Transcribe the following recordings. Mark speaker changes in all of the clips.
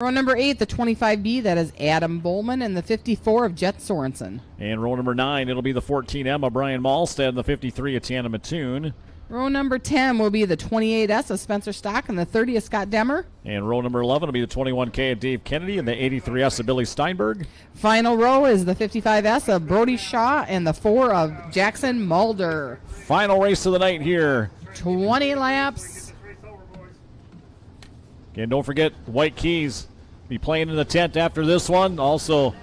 Speaker 1: Row number 8, the 25B, that is Adam Bowman, and the 54 of Jet Sorensen.
Speaker 2: And row number 9, it'll be the 14M of Brian Malstead and the 53 of Tana Mattoon.
Speaker 1: Row number 10 will be the 28S of Spencer Stock and the 30 of Scott Demmer.
Speaker 2: And row number 11 will be the 21K of Dave Kennedy and the 83S of Billy Steinberg.
Speaker 1: Final row is the 55S of Brody Shaw and the 4 of Jackson Mulder.
Speaker 2: Final race of the night here.
Speaker 1: 20 laps.
Speaker 2: And don't forget, White Keys be playing in the tent after this one. Also,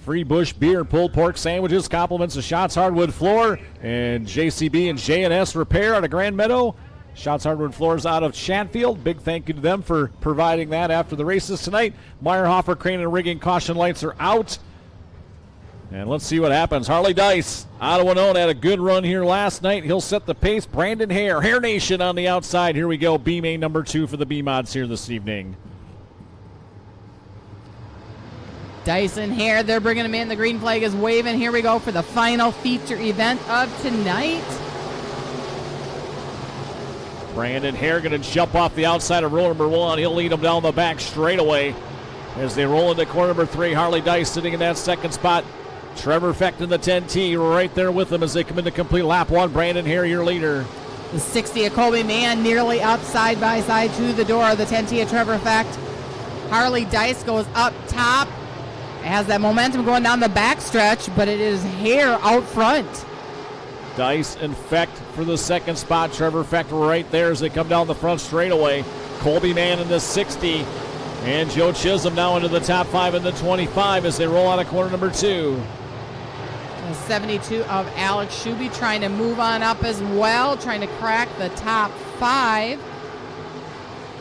Speaker 2: free Bush beer and pulled pork sandwiches, compliments of Shots Hardwood Floor, and JCB and J&S Repair out of Grand Meadow. Shots Hardwood Floors out of Chatfield. Big thank you to them for providing that after the races tonight. Meyerhofer, Crane, and Rigging caution lights are out. And let's see what happens. Harley Dice out of Winona had a good run here last night. He'll set the pace. Brandon Hare, Hare Nation on the outside. Here we go. B-Main number 2 for the B-Mods here this evening.
Speaker 1: Dyson Hare, they're bringing him in. The green flag is waving. Here we go for the final feature event of tonight.
Speaker 2: Brandon Hare going to jump off the outside of row number 1. He'll lead them down the back straightaway as they roll into corner number 3. Harley Dice sitting in that second spot. Trevor Fecht in the 10T right there with them as they come into complete lap 1. Brandon Hare, your leader.
Speaker 1: The 60 of Colby Mann nearly up side by side to the door of the 10T of Trevor Fecht. Harley Dice goes up top. It has that momentum going down the back stretch, but it is Hare out front.
Speaker 2: Dice and Fecht for the second spot. Trevor Fecht right there as they come down the front straightaway. Colby Mann in the 60. And Joe Chisholm now into the top 5 in the 25 as they roll out of corner number 2.
Speaker 1: The 72 of Alex Shuby trying to move on up as well, trying to crack the top 5.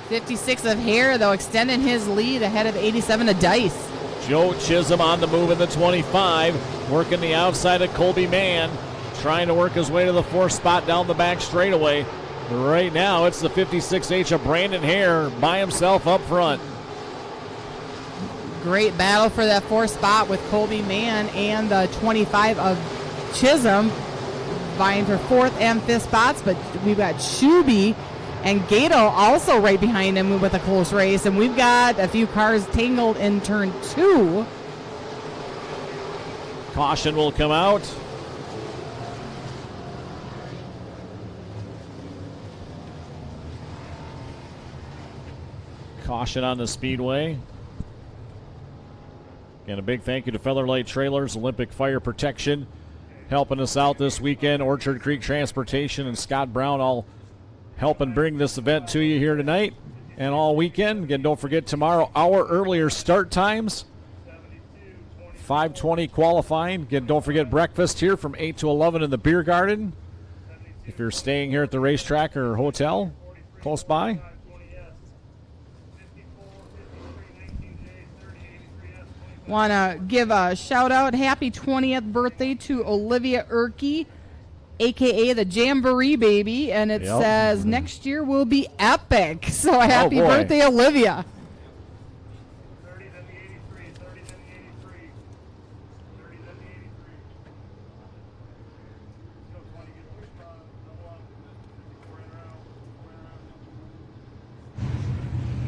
Speaker 1: 56 of Hare, though, extending his lead ahead of 87 of Dice.
Speaker 2: Joe Chisholm on the move in the 25, working the outside of Colby Mann, trying to work his way to the 4th spot down the back straightaway. Right now, it's the 56H of Brandon Hare by himself up front.
Speaker 1: Great battle for that 4th spot with Colby Mann and the 25 of Chisholm vying for 4th and 5th spots, but we've got Shuby and Gato also right behind him with a close race, and we've got a few cars tangled in turn 2.
Speaker 2: Caution will come out. Caution on the Speedway. And a big thank you to Feather Light Trailers, Olympic Fire Protection, helping us out this weekend. Orchard Creek Transportation and Scott Brown all helping bring this event to you here tonight and all weekend. Again, don't forget tomorrow, hour earlier start times. 5:20 qualifying. Again, don't forget breakfast here from 8 to 11 in the beer garden. If you're staying here at the racetrack or hotel close by.
Speaker 1: Want to give a shout out, happy 20th birthday to Olivia Erkey, a.k.a. the Jamboree baby, and it says next year will be epic. So happy birthday, Olivia.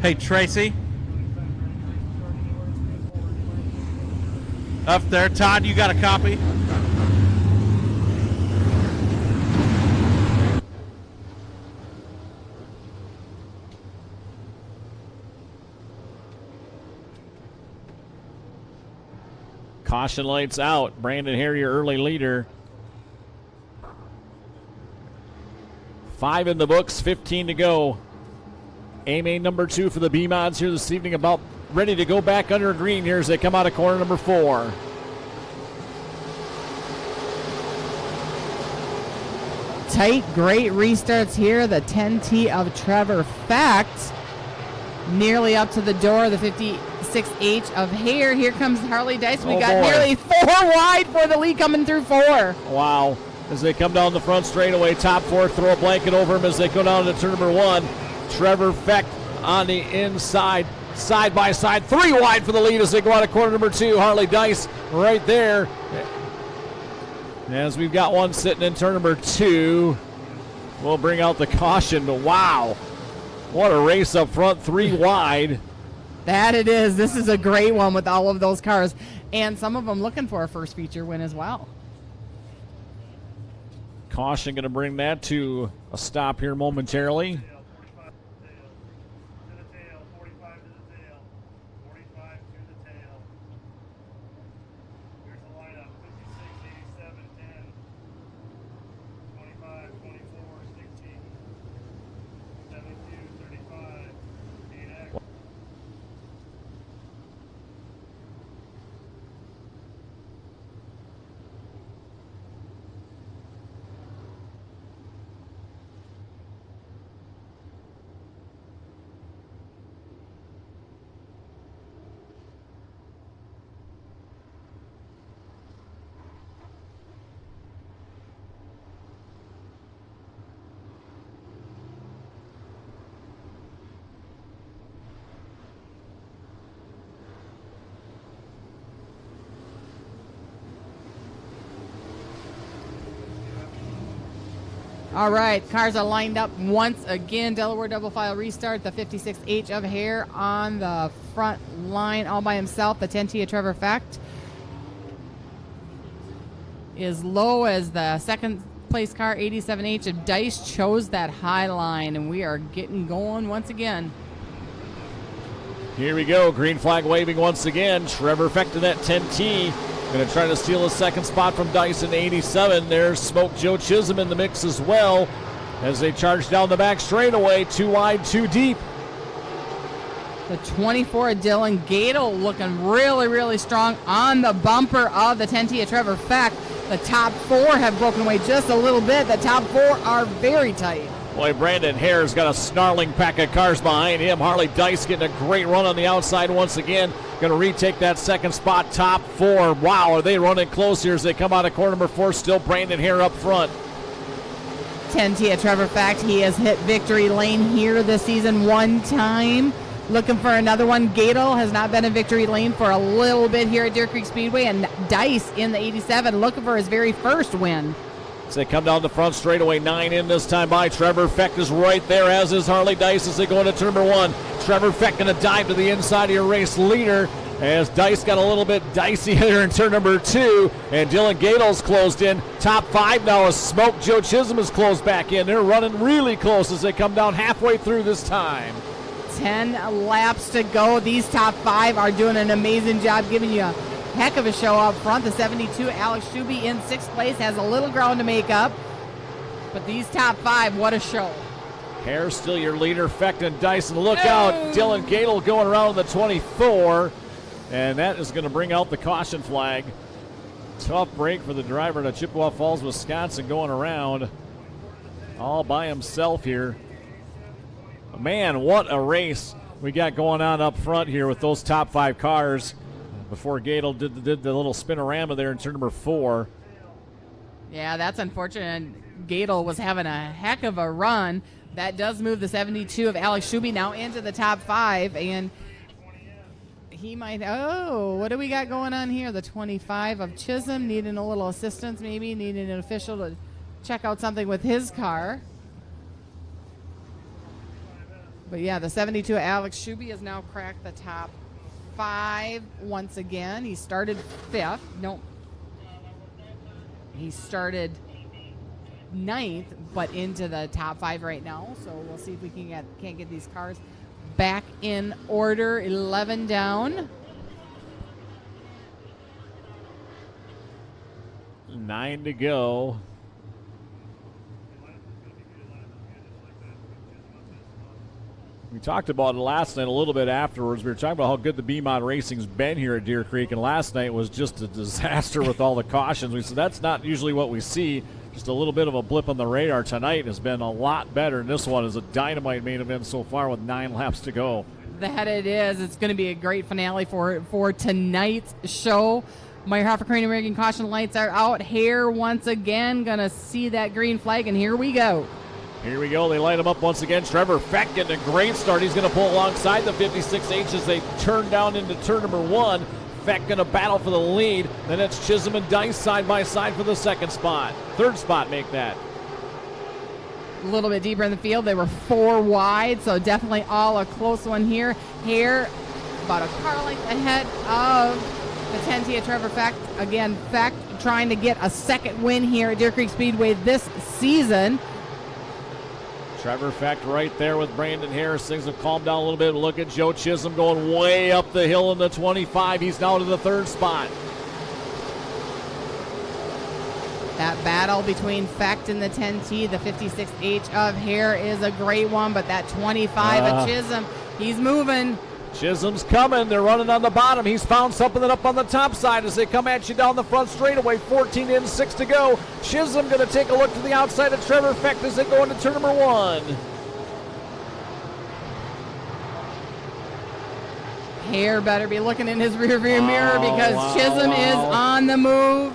Speaker 3: Hey, Tracy. Up there. Todd, you got a copy?
Speaker 2: Caution lights out. Brandon Hare, your early leader. 5 in the books, 15 to go. A-Main number 2 for the B-Mods here this evening, about ready to go back under green here as they come out of corner number 4.
Speaker 1: Tight, great restarts here. The 10T of Trevor Fecht nearly up to the door. The 56H of Hare. Here comes Harley Dice. We got nearly 4 wide for the lead coming through 4.
Speaker 2: Wow. As they come down the front straightaway, top 4, throw a blanket over him as they go down to turn number 1. Trevor Fecht on the inside, side by side, 3 wide for the lead as they go out of corner number 2. Harley Dice right there. As we've got one sitting in turn number 2, we'll bring out the caution. But wow, what a race up front, 3 wide.
Speaker 1: That it is. This is a great one with all of those cars. And some of them looking for a first feature win as well.
Speaker 2: Caution going to bring that to a stop here momentarily.
Speaker 1: All right, cars are lined up once again. Delaware double file restart. The 56H of Hare on the front line all by himself. The 10T of Trevor Fecht is low as the second place car, 87H of Dice, chose that high line, and we are getting going once again.
Speaker 2: Here we go. Green flag waving once again. Trevor Fecht in that 10T. Going to try to steal a second spot from Dice in 87. There's Smoke Joe Chisholm in the mix as well as they charge down the back straightaway. Too wide, too deep.
Speaker 1: The 24 of Dylan Gadel looking really, really strong on the bumper of the 10T of Trevor Fecht. The top four have broken away just a little bit. The top four are very tight.
Speaker 2: Boy, Brandon Hare's got a snarling pack of cars behind him. Harley Dice getting a great run on the outside once again. Going to retake that second spot, top four. Wow, are they running close here as they come out of corner number 4. Still Brandon Hare up front.
Speaker 1: 10T of Trevor Fecht, he has hit victory lane here this season one time. Looking for another one. Gadel has not been in victory lane for a little bit here at Deer Creek Speedway. And Dice in the 87 looking for his very first win.
Speaker 2: As they come down the front straightaway, 9 in this time by Trevor Fecht is right there, as is Harley Dice as they go into turn number 1. Trevor Fecht going to dive to the inside of your race leader as Dice got a little bit dicey here in turn number 2. And Dylan Gadel's closed in. Top 5 now as Smoke Joe Chisholm is closed back in. They're running really close as they come down halfway through this time.
Speaker 1: 10 laps to go. These top 5 are doing an amazing job giving you a heck of a show up front. The 72, Alex Schuby in 6th place, has a little ground to make up. But these top 5, what a show.
Speaker 2: Hare still your leader, Fecht and Dyson. Look out, Dylan Gadel going around the 24. And that is going to bring out the caution flag. Tough break for the driver to Chippewa Falls, Wisconsin, going around all by himself here. Man, what a race we got going on up front here with those top 5 cars before Gadel did the little spinorama there in turn number 4.
Speaker 1: Yeah, that's unfortunate. Gadel was having a heck of a run. That does move the 72 of Alex Schuby now into the top 5, and he might, what do we got going on here? The 25 of Chisholm needing a little assistance, maybe needing an official to check out something with his car. But yeah, the 72 of Alex Schuby has now cracked the top 5 once again. He started 5th. Nope. He started 9th, but into the top 5 right now. So we'll see if we can't get these cars back in order. 11 down.
Speaker 2: 9 to go. We talked about it last night a little bit afterwards. We were talking about how good the B-Mod Racing's been here at Deer Creek, and last night was just a disaster with all the cautions. We said that's not usually what we see. Just a little bit of a blip on the radar. Tonight has been a lot better, and this one is a dynamite main event so far with 9 laps to go.
Speaker 1: That it is. It's going to be a great finale for tonight's show. Meyerhofer Crane American caution lights are out. Hare once again going to see that green flag, and here we go.
Speaker 2: Here we go. They light him up once again. Trevor Fecht getting a great start. He's going to pull alongside the 56H as they turn down into turn number 1. Fecht going to battle for the lead. Then it's Chisholm and Dice side by side for the second spot. Third spot, make that.
Speaker 1: A little bit deeper in the field. They were 4 wide, so definitely all a close one here. Hare about a car length ahead of the 10T of Trevor Fecht. Again, Fecht trying to get a second win here at Deer Creek Speedway this season.
Speaker 2: Trevor Fecht right there with Brandon Harris. Things have calmed down a little bit. Look at Joe Chisholm going way up the hill in the 25. He's now to the third spot.
Speaker 1: That battle between Fecht and the 10T, the 56H of Hare is a great one, but that 25 of Chisholm, he's moving.
Speaker 2: Chisholm's coming. They're running on the bottom. He's found something up on the top side as they come at you down the front straightaway. 14 in, 6 to go. Chisholm going to take a look to the outside of Trevor Fecht as they go into turn number 1.
Speaker 1: Hare better be looking in his rearview mirror because Chisholm is on the move.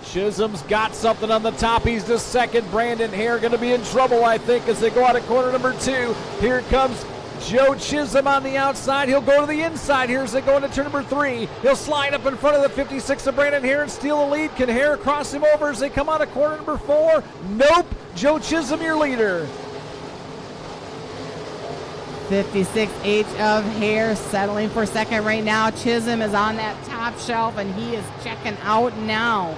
Speaker 2: Chisholm's got something on the top. He's the second. Brandon Hare going to be in trouble, I think, as they go out of corner number 2. Here comes Joe Chisholm on the outside. He'll go to the inside here as they go into turn number 3. He'll slide up in front of the 56 of Brandon Hare and steal the lead. Can Hare cross him over as they come out of corner number 4? Nope. Joe Chisholm, your leader.
Speaker 1: 56H of Hare settling for second right now. Chisholm is on that top shelf and he is checking out now.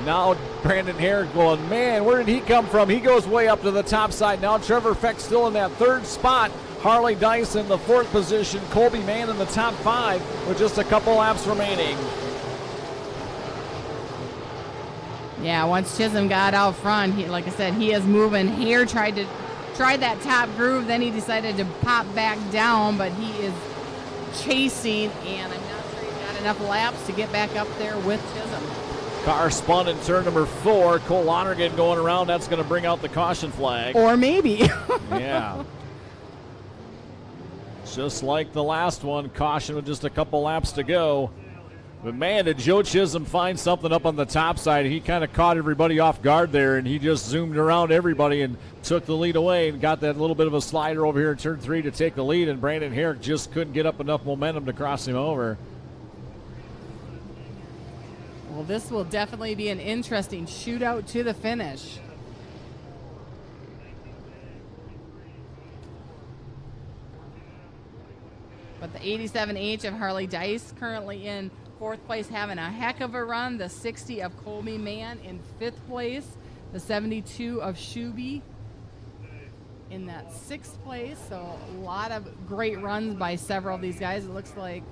Speaker 2: Now Brandon Hare going, man, where did he come from? He goes way up to the top side. Now Trevor Fecht still in that third spot. Harley Dice in the 4th position. Colby Mann in the top 5 with just a couple laps remaining.
Speaker 1: Yeah, once Chisholm got out front, like I said, he is moving. Hare tried that top groove, then he decided to pop back down, but he is chasing, and I'm not sure he's got enough laps to get back up there with Chisholm.
Speaker 2: Car spun in turn number 4. Cole Lonergan going around. That's going to bring out the caution flag.
Speaker 1: Or maybe.
Speaker 2: Yeah. Just like the last one, caution with just a couple laps to go. But man, did Joe Chisholm find something up on the top side. He kind of caught everybody off guard there, and he just zoomed around everybody and took the lead away and got that little bit of a slider over here in turn 3 to take the lead, and Brandon Hare just couldn't get up enough momentum to cross him over.
Speaker 1: Well, this will definitely be an interesting shootout to the finish. But the 87H of Harley Dice currently in 4th place, having a heck of a run. The 60 of Colby Mann in 5th place. The 72 of Shuby in that 6th place. So a lot of great runs by several of these guys. It looks like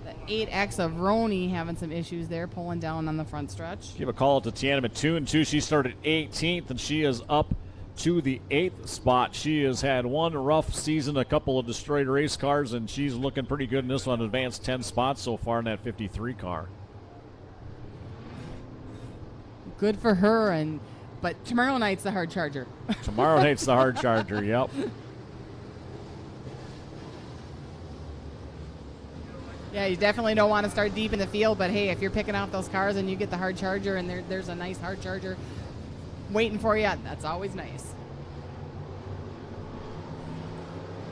Speaker 1: the 8X of Roney having some issues there, pulling down on the front stretch.
Speaker 2: Give a call to Tiana at 2-2. She started 18th, and she is up to the 8th spot. She has had one rough season, a couple of destroyed race cars, and she's looking pretty good in this one. Advanced 10 spots so far in that 53 car.
Speaker 1: Good for her, but tomorrow night's the hard charger.
Speaker 2: Tomorrow night's the hard charger, yep.
Speaker 1: Yeah, you definitely don't want to start deep in the field, but hey, if you're picking out those cars and you get the hard charger and there's a nice hard charger waiting for you, that's always nice.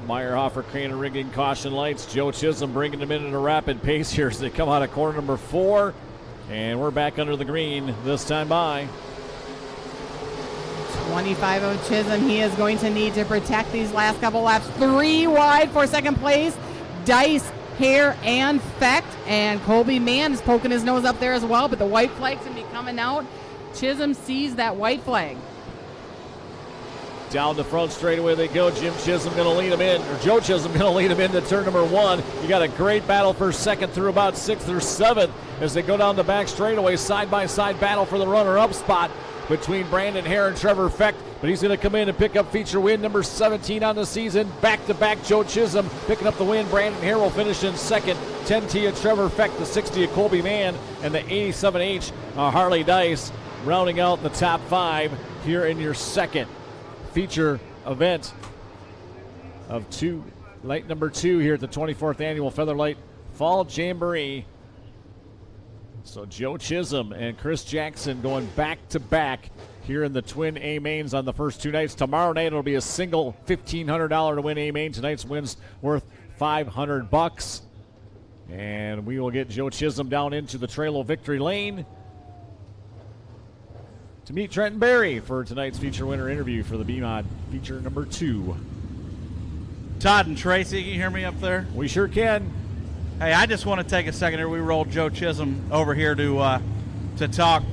Speaker 2: Meyerhofer, Crane rigging caution lights. Joe Chisholm bringing them in at a rapid pace here as they come out of corner number 4. And we're back under the green this time by
Speaker 1: 25 of Chisholm. He is going to need to protect these last couple laps. 3 wide for second place. Dice, Hare, and Fecht. And Colby Mann is poking his nose up there as well, but the white flag's going to be coming out. Chisholm sees that white flag.
Speaker 2: Down the front straightaway they go. Jim Chisholm going to lead him in, or Joe Chisholm going to lead him into turn number 1. You got a great battle for second through about 6th or 7th as they go down the back straightaway. Side-by-side battle for the runner-up spot between Brandon Hare and Trevor Fecht. But he's going to come in and pick up feature win number 17 on the season. Back-to-back Joe Chisholm picking up the win. Brandon Hare will finish in second. 10T of Trevor Fecht, the 60 of Colby Mann, and the 87H Harley Dice rounding out the top 5 here in your second feature event of light number 2 here at the 24th annual Featherlight Fall Jamboree. So Joe Chisholm and Chris Jackson going back to back here in the twin A mains on the first 2 nights. Tomorrow night it'll be a single $1,500 to win A main. Tonight's win's worth $500. And we will get Joe Chisholm down into the Trail of Victory Lane to meet Trenton Berry for tonight's feature winner interview for the BMOD feature number 2.
Speaker 3: Todd and Tracy, can you hear me up there?
Speaker 2: We sure can.
Speaker 3: Hey, I just want to take a second here. We rolled Joe Chisholm over here to talk.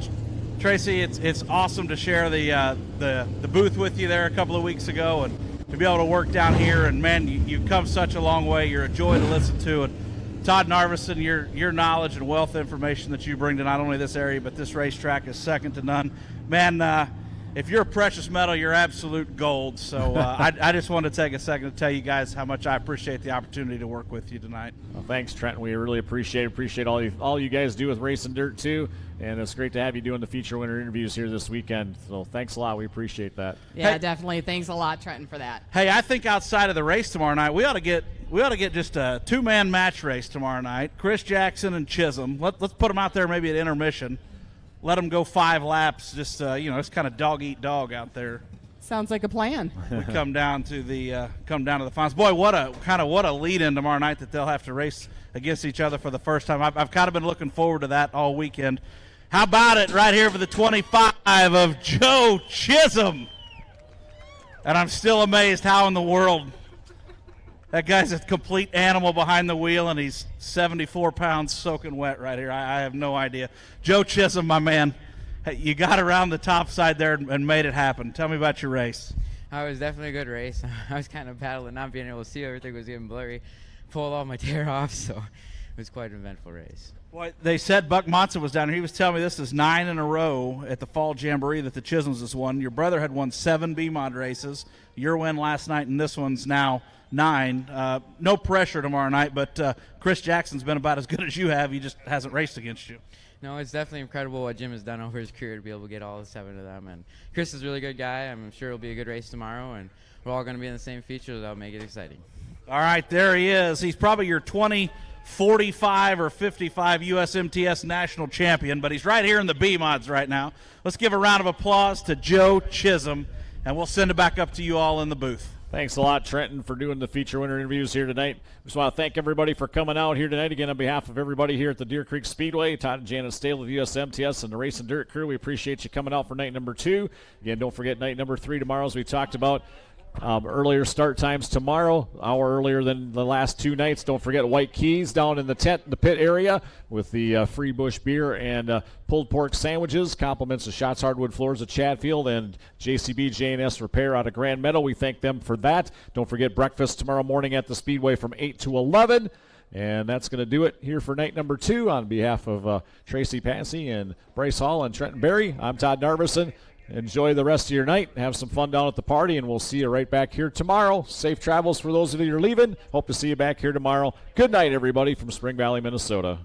Speaker 3: Tracy, it's awesome to share the booth with you there a couple of weeks ago, and to be able to work down here. And man, you've come such a long way. You're a joy to listen to. And Todd Narveson, your knowledge and wealth of information that you bring to not only this area but this racetrack is second to none. Man, if you're a precious metal, you're absolute gold. So I just want to take a second to tell you guys how much I appreciate the opportunity to work with you tonight.
Speaker 2: Well, thanks, Trent. We really appreciate all you guys do with Racing Dirt too, and it's great to have you doing the feature winner interviews here this weekend. So thanks a lot. We appreciate that.
Speaker 1: Yeah,
Speaker 3: Hey.
Speaker 1: definitely. Thanks a lot, Trenton, for that.
Speaker 3: Hey, I think outside of the race tomorrow night, we ought to get just a two-man match race tomorrow night. Chris Jackson and Chisholm. Let's put them out there maybe at intermission. Let them go 5 laps. Just it's kind of dog eat dog out there.
Speaker 1: Sounds like a plan.
Speaker 3: We come down to the finals. Boy, what a lead in tomorrow night that they'll have to race against each other for the first time. I've kind of been looking forward to that all weekend. How about it right here for the 25 of Joe Chisholm? And I'm still amazed how in the world that guy's a complete animal behind the wheel, and he's 74 pounds soaking wet right here. I have no idea. Joe Chisholm, my man, hey, you got around the top side there and made it happen. Tell me about your race.
Speaker 4: It was definitely a good race. I was kind of battling, not being able to see. Everything was getting blurry. Pulled all my tear off, so it was quite an eventful race.
Speaker 3: Boy, they said Buck Monson was down here. He was telling me this is 9 in a row at the Fall Jamboree that the Chisholms has won. Your brother had won 7 B-Mod races. Your win last night, and this one's now 9. No pressure tomorrow night, but Chris Jackson's been about as good as you have. He just hasn't raced against you.
Speaker 4: No, it's definitely incredible what Jim has done over his career to be able to get all 7 of them. And Chris is a really good guy. I'm sure it'll be a good race tomorrow, and we're all going to be in the same features. That'll make it exciting.
Speaker 3: All right, there he is. He's probably your 45 or 55 USMTS national champion, but he's right here in the B-Mods right now. Let's give a round of applause to Joe Chisholm, and we'll send it back up to you all in the booth.
Speaker 2: Thanks a lot, Trenton, for doing the feature winner interviews here tonight. We just want to thank everybody for coming out here tonight. Again, on behalf of everybody here at the Deer Creek Speedway, Todd and Janet Stale of USMTS and the Racing Dirt crew, we appreciate you coming out for night number 2. Again, don't forget night number 3 tomorrow, as we talked about. Earlier start times tomorrow, hour earlier than the last 2 nights. Don't forget White Keys down in the tent, the pit area, with the free bush beer and pulled pork sandwiches. Compliments of Shots Hardwood Floors at Chatfield and JCB J&S Repair out of Grand Meadow. We thank them for that. Don't forget breakfast tomorrow morning at the Speedway from 8 to 11. And that's going to do it here for night number 2. On behalf of Tracy Passy and Bryce Hall and Trenton Berry, I'm Todd Narveson. Enjoy the rest of your night. Have some fun down at the party, and we'll see you right back here tomorrow. Safe travels for those of you who are leaving. Hope to see you back here tomorrow. Good night, everybody, from Spring Valley, Minnesota.